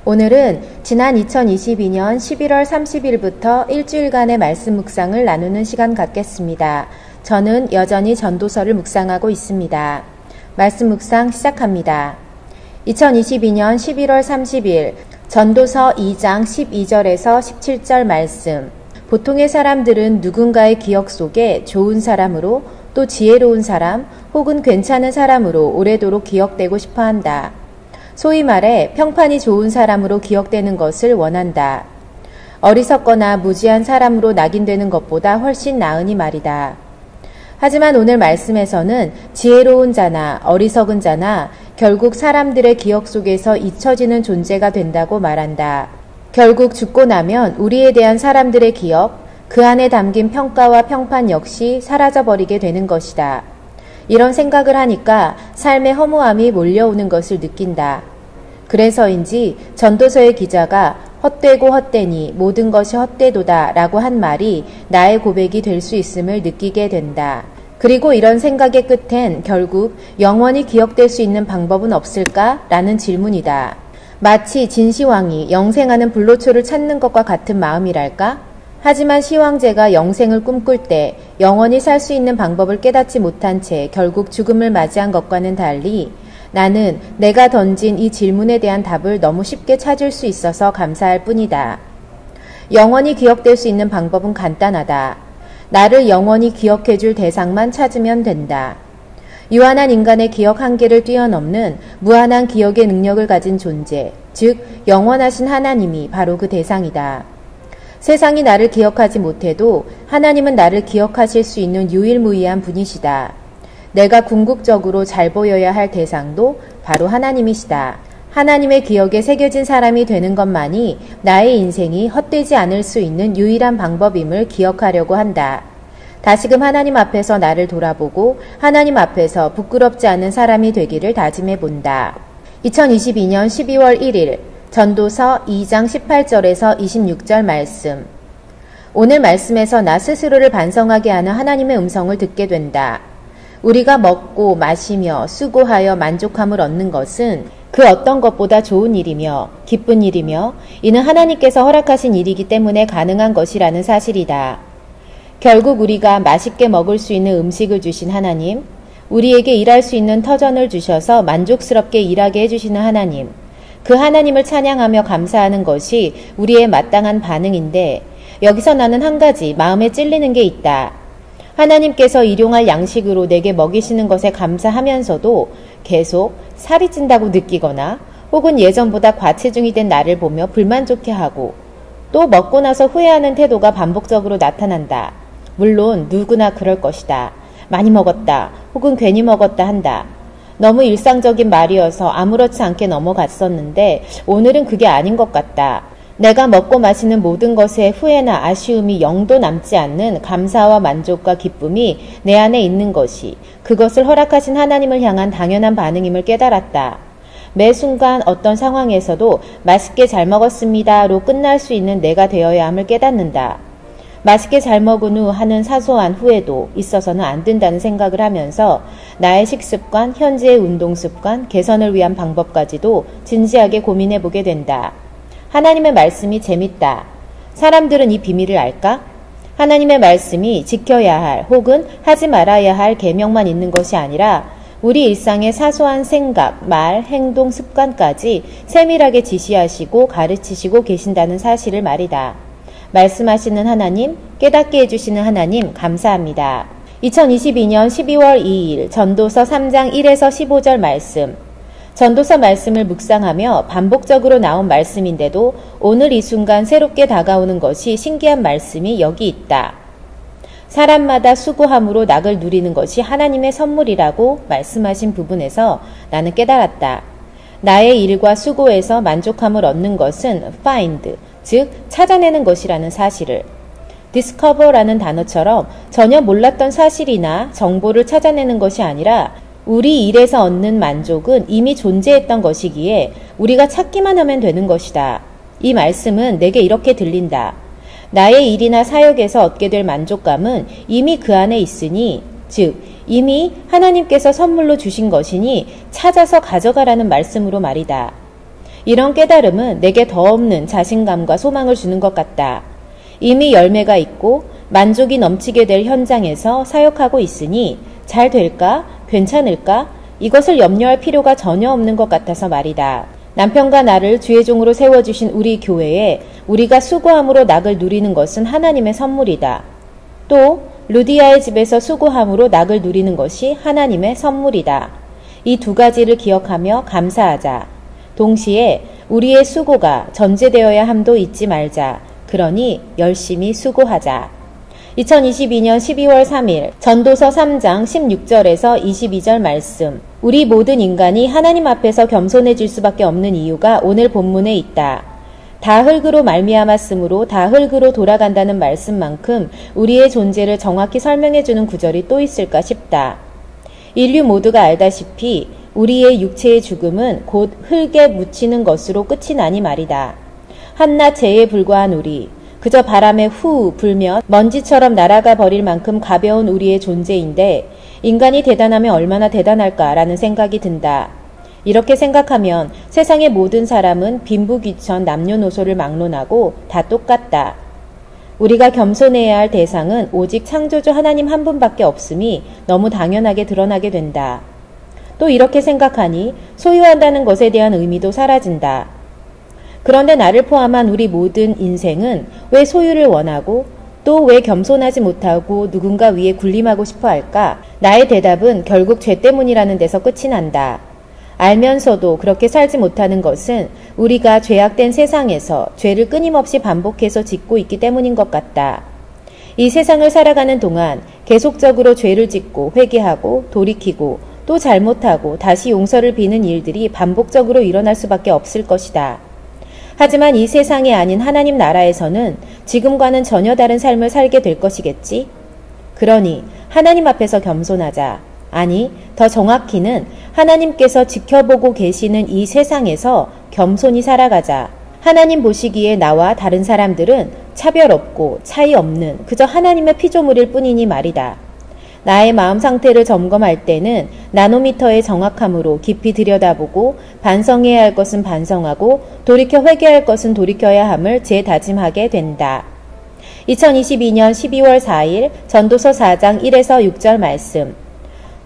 오늘은 지난 2022년 11월 30일부터 일주일간의 말씀 묵상을 나누는 시간 갖겠습니다. 저는 여전히 전도서를 묵상하고 있습니다. 말씀 묵상 시작합니다. 2022년 11월 30일 전도서 2장 12절에서 17절 말씀. 보통의 사람들은 누군가의 기억 속에 좋은 사람으로 또 지혜로운 사람 혹은 괜찮은 사람으로 오래도록 기억되고 싶어 한다. 소위 말해 평판이 좋은 사람으로 기억되는 것을 원한다. 어리석거나 무지한 사람으로 낙인되는 것보다 훨씬 나으니 말이다. 하지만 오늘 말씀에서는 지혜로운 자나 어리석은 자나 결국 사람들의 기억 속에서 잊혀지는 존재가 된다고 말한다. 결국 죽고 나면 우리에 대한 사람들의 기억, 그 안에 담긴 평가와 평판 역시 사라져버리게 되는 것이다. 이런 생각을 하니까 삶의 허무함이 몰려오는 것을 느낀다. 그래서인지 전도서의 기자가 헛되고 헛되니 모든 것이 헛되도다 라고 한 말이 나의 고백이 될 수 있음을 느끼게 된다. 그리고 이런 생각의 끝엔 결국 영원히 기억될 수 있는 방법은 없을까? 라는 질문이다. 마치 진시황이 영생하는 불로초를 찾는 것과 같은 마음이랄까? 하지만 시황제가 영생을 꿈꿀 때 영원히 살 수 있는 방법을 깨닫지 못한 채 결국 죽음을 맞이한 것과는 달리 나는 내가 던진 이 질문에 대한 답을 너무 쉽게 찾을 수 있어서 감사할 뿐이다. 영원히 기억될 수 있는 방법은 간단하다. 나를 영원히 기억해줄 대상만 찾으면 된다. 유한한 인간의 기억 한계를 뛰어넘는 무한한 기억의 능력을 가진 존재, 즉 영원하신 하나님이 바로 그 대상이다. 세상이 나를 기억하지 못해도 하나님은 나를 기억하실 수 있는 유일무이한 분이시다. 내가 궁극적으로 잘 보여야 할 대상도 바로 하나님이시다. 하나님의 기억에 새겨진 사람이 되는 것만이 나의 인생이 헛되지 않을 수 있는 유일한 방법임을 기억하려고 한다. 다시금 하나님 앞에서 나를 돌아보고 하나님 앞에서 부끄럽지 않은 사람이 되기를 다짐해 본다. 2022년 12월 1일 전도서 2장 18절에서 26절 말씀. 오늘 말씀에서 나 스스로를 반성하게 하는 하나님의 음성을 듣게 된다. 우리가 먹고 마시며 수고하여 만족함을 얻는 것은 그 어떤 것보다 좋은 일이며 기쁜 일이며 이는 하나님께서 허락하신 일이기 때문에 가능한 것이라는 사실이다. 결국 우리가 맛있게 먹을 수 있는 음식을 주신 하나님, 우리에게 일할 수 있는 터전을 주셔서 만족스럽게 일하게 해주시는 하나님, 그 하나님을 찬양하며 감사하는 것이 우리의 마땅한 반응인데 여기서 나는 한 가지 마음에 찔리는 게 있다. 하나님께서 일용할 양식으로 내게 먹이시는 것에 감사하면서도 계속 살이 찐다고 느끼거나 혹은 예전보다 과체중이 된 나를 보며 불만족해 하고 또 먹고 나서 후회하는 태도가 반복적으로 나타난다. 물론 누구나 그럴 것이다. 많이 먹었다 혹은 괜히 먹었다 한다. 너무 일상적인 말이어서 아무렇지 않게 넘어갔었는데 오늘은 그게 아닌 것 같다. 내가 먹고 마시는 모든 것에 후회나 아쉬움이 0도 남지 않는 감사와 만족과 기쁨이 내 안에 있는 것이 그것을 허락하신 하나님을 향한 당연한 반응임을 깨달았다. 매 순간 어떤 상황에서도 맛있게 잘 먹었습니다로 끝날 수 있는 내가 되어야 함을 깨닫는다. 맛있게 잘 먹은 후 하는 사소한 후회도 있어서는 안 된다는 생각을 하면서 나의 식습관, 현재의 운동습관, 개선을 위한 방법까지도 진지하게 고민해보게 된다. 하나님의 말씀이 재밌다. 사람들은 이 비밀을 알까? 하나님의 말씀이 지켜야 할 혹은 하지 말아야 할 계명만 있는 것이 아니라 우리 일상의 사소한 생각, 말, 행동, 습관까지 세밀하게 지시하시고 가르치시고 계신다는 사실을 말이다. 말씀하시는 하나님, 깨닫게 해주시는 하나님 감사합니다. 2022년 12월 2일 전도서 3장 1에서 15절 말씀. 전도서 말씀을 묵상하며 반복적으로 나온 말씀인데도 오늘 이 순간 새롭게 다가오는 것이 신기한 말씀이 여기 있다. 사람마다 수고함으로 낙을 누리는 것이 하나님의 선물이라고 말씀하신 부분에서 나는 깨달았다. 나의 일과 수고에서 만족함을 얻는 것은 find, 즉 찾아내는 것이라는 사실을. discover라는 단어처럼 전혀 몰랐던 사실이나 정보를 찾아내는 것이 아니라 우리 일에서 얻는 만족은 이미 존재했던 것이기에 우리가 찾기만 하면 되는 것이다. 이 말씀은 내게 이렇게 들린다. 나의 일이나 사역에서 얻게 될 만족감은 이미 그 안에 있으니, 즉 이미 하나님께서 선물로 주신 것이니 찾아서 가져가라는 말씀으로 말이다. 이런 깨달음은 내게 더 없는 자신감과 소망을 주는 것 같다. 이미 열매가 있고 만족이 넘치게 될 현장에서 사역하고 있으니 잘 될까? 괜찮을까? 이것을 염려할 필요가 전혀 없는 것 같아서 말이다. 남편과 나를 주의 종으로 세워주신 우리 교회에 우리가 수고함으로 낙을 누리는 것은 하나님의 선물이다. 또 루디아의 집에서 수고함으로 낙을 누리는 것이 하나님의 선물이다. 이 두 가지를 기억하며 감사하자. 동시에 우리의 수고가 전제되어야 함도 잊지 말자. 그러니 열심히 수고하자. 2022년 12월 3일 전도서 3장 16절에서 22절 말씀. 우리 모든 인간이 하나님 앞에서 겸손해질 수밖에 없는 이유가 오늘 본문에 있다. 다 흙으로 말미암았으므로 다 흙으로 돌아간다는 말씀만큼 우리의 존재를 정확히 설명해주는 구절이 또 있을까 싶다. 인류 모두가 알다시피 우리의 육체의 죽음은 곧 흙에 묻히는 것으로 끝이 나니 말이다. 한낱 재에 불과한 우리, 그저 바람에 후 불면 먼지처럼 날아가 버릴 만큼 가벼운 우리의 존재인데 인간이 대단하면 얼마나 대단할까라는 생각이 든다. 이렇게 생각하면 세상의 모든 사람은 빈부귀천 남녀노소를 막론하고 다 똑같다. 우리가 겸손해야 할 대상은 오직 창조주 하나님 한 분밖에 없음이 너무 당연하게 드러나게 된다. 또 이렇게 생각하니 소유한다는 것에 대한 의미도 사라진다. 그런데 나를 포함한 우리 모든 인생은 왜 소유를 원하고 또 왜 겸손하지 못하고 누군가 위에 군림하고 싶어 할까? 나의 대답은 결국 죄 때문이라는 데서 끝이 난다. 알면서도 그렇게 살지 못하는 것은 우리가 죄악된 세상에서 죄를 끊임없이 반복해서 짓고 있기 때문인 것 같다. 이 세상을 살아가는 동안 계속적으로 죄를 짓고 회개하고 돌이키고 또 잘못하고 다시 용서를 비는 일들이 반복적으로 일어날 수밖에 없을 것이다. 하지만 이 세상이 아닌 하나님 나라에서는 지금과는 전혀 다른 삶을 살게 될 것이겠지? 그러니 하나님 앞에서 겸손하자. 아니, 더 정확히는 하나님께서 지켜보고 계시는 이 세상에서 겸손히 살아가자. 하나님 보시기에 나와 다른 사람들은 차별 없고 차이 없는 그저 하나님의 피조물일 뿐이니 말이다. 나의 마음 상태를 점검할 때는 나노미터의 정확함으로 깊이 들여다보고 반성해야 할 것은 반성하고 돌이켜 회개할 것은 돌이켜야 함을 재다짐하게 된다. 2022년 12월 4일 전도서 4장 1에서 6절 말씀.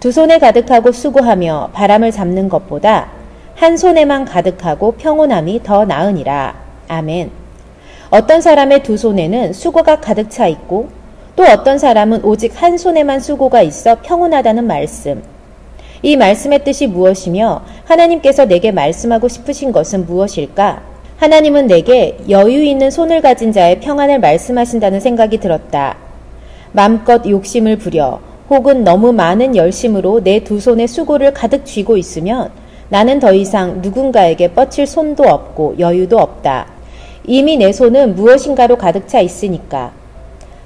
두 손에 가득하고 수고하며 바람을 잡는 것보다 한 손에만 가득하고 평온함이 더 나으니라. 아멘. 어떤 사람의 두 손에는 수고가 가득 차 있고 또 어떤 사람은 오직 한 손에만 수고가 있어 평온하다는 말씀. 이 말씀의 뜻이 무엇이며 하나님께서 내게 말씀하고 싶으신 것은 무엇일까? 하나님은 내게 여유 있는 손을 가진 자의 평안을 말씀하신다는 생각이 들었다. 맘껏 욕심을 부려 혹은 너무 많은 열심으로 내 두 손에 수고를 가득 쥐고 있으면 나는 더 이상 누군가에게 뻗칠 손도 없고 여유도 없다. 이미 내 손은 무엇인가로 가득 차 있으니까.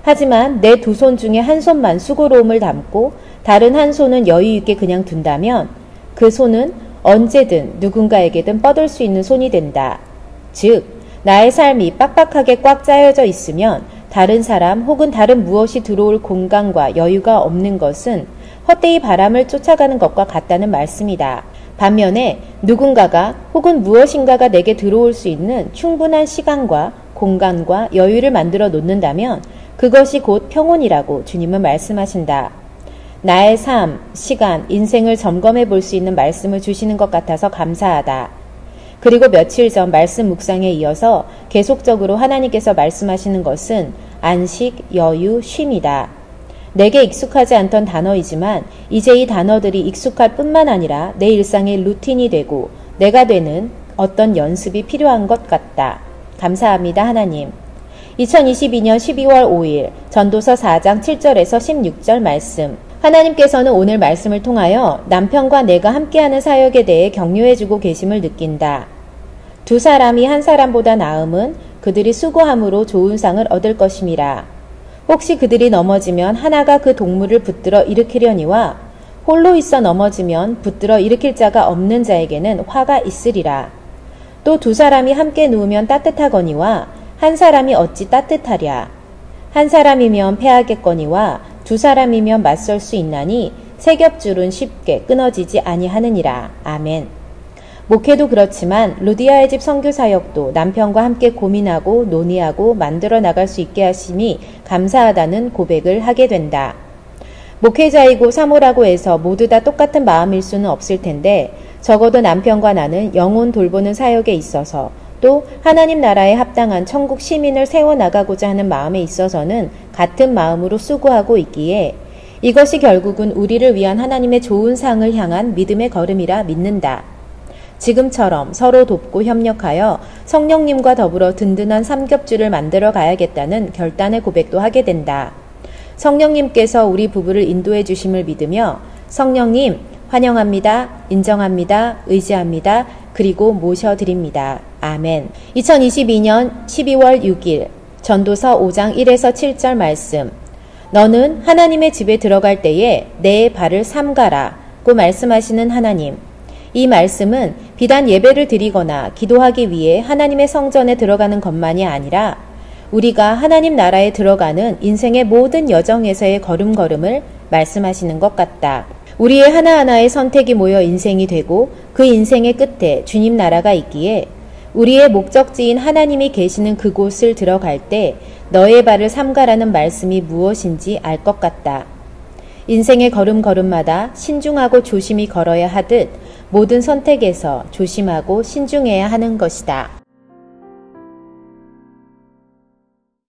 하지만 내 두 손 중에 한 손만 수고로움을 담고 다른 한 손은 여유 있게 그냥 둔다면 그 손은 언제든 누군가에게든 뻗을 수 있는 손이 된다. 즉, 나의 삶이 빡빡하게 꽉 짜여져 있으면 다른 사람 혹은 다른 무엇이 들어올 공간과 여유가 없는 것은 헛되이 바람을 쫓아가는 것과 같다는 말씀이다. 반면에 누군가가 혹은 무엇인가가 내게 들어올 수 있는 충분한 시간과 공간과 여유를 만들어 놓는다면 그것이 곧 평온이라고 주님은 말씀하신다. 나의 삶, 시간, 인생을 점검해 볼 수 있는 말씀을 주시는 것 같아서 감사하다. 그리고 며칠 전 말씀 묵상에 이어서 계속적으로 하나님께서 말씀하시는 것은 안식, 여유, 쉼이다. 내게 익숙하지 않던 단어이지만 이제 이 단어들이 익숙할 뿐만 아니라 내 일상의 루틴이 되고 내가 되는 어떤 연습이 필요한 것 같다. 감사합니다, 하나님. 2022년 12월 5일 전도서 4장 7절에서 16절 말씀. 하나님께서는 오늘 말씀을 통하여 남편과 내가 함께하는 사역에 대해 격려해주고 계심을 느낀다. 두 사람이 한 사람보다 나음은 그들이 수고함으로 좋은 상을 얻을 것임이라. 혹시 그들이 넘어지면 하나가 그 동물을 붙들어 일으키려니와 홀로 있어 넘어지면 붙들어 일으킬 자가 없는 자에게는 화가 있으리라. 또 두 사람이 함께 누우면 따뜻하거니와 한 사람이 어찌 따뜻하랴. 한 사람이면 패하겠거니와 두 사람이면 맞설 수 있나니 세 겹줄은 쉽게 끊어지지 아니하느니라. 아멘. 목회도 그렇지만 루디아의 집 선교 사역도 남편과 함께 고민하고 논의하고 만들어 나갈 수 있게 하심이 감사하다는 고백을 하게 된다. 목회자이고 사모라고 해서 모두 다 똑같은 마음일 수는 없을 텐데 적어도 남편과 나는 영혼 돌보는 사역에 있어서 또 하나님 나라에 합당한 천국 시민을 세워나가고자 하는 마음에 있어서는 같은 마음으로 수고하고 있기에 이것이 결국은 우리를 위한 하나님의 좋은 상을 향한 믿음의 걸음이라 믿는다. 지금처럼 서로 돕고 협력하여 성령님과 더불어 든든한 삼겹줄을 만들어 가야겠다는 결단의 고백도 하게 된다. 성령님께서 우리 부부를 인도해 주심을 믿으며 성령님 환영합니다. 인정합니다. 의지합니다. 그리고 모셔드립니다. 아멘. 2022년 12월 6일 전도서 5장 1에서 7절 말씀. 너는 하나님의 집에 들어갈 때에 내 발을 삼가라고 말씀하시는 하나님. 이 말씀은 비단 예배를 드리거나 기도하기 위해 하나님의 성전에 들어가는 것만이 아니라 우리가 하나님 나라에 들어가는 인생의 모든 여정에서의 걸음걸음을 말씀하시는 것 같다. 우리의 하나하나의 선택이 모여 인생이 되고 그 인생의 끝에 주님 나라가 있기에 우리의 목적지인 하나님이 계시는 그곳을 들어갈 때 너의 발을 삼가라는 말씀이 무엇인지 알 것 같다. 인생의 걸음걸음마다 신중하고 조심히 걸어야 하듯 모든 선택에서 조심하고 신중해야 하는 것이다.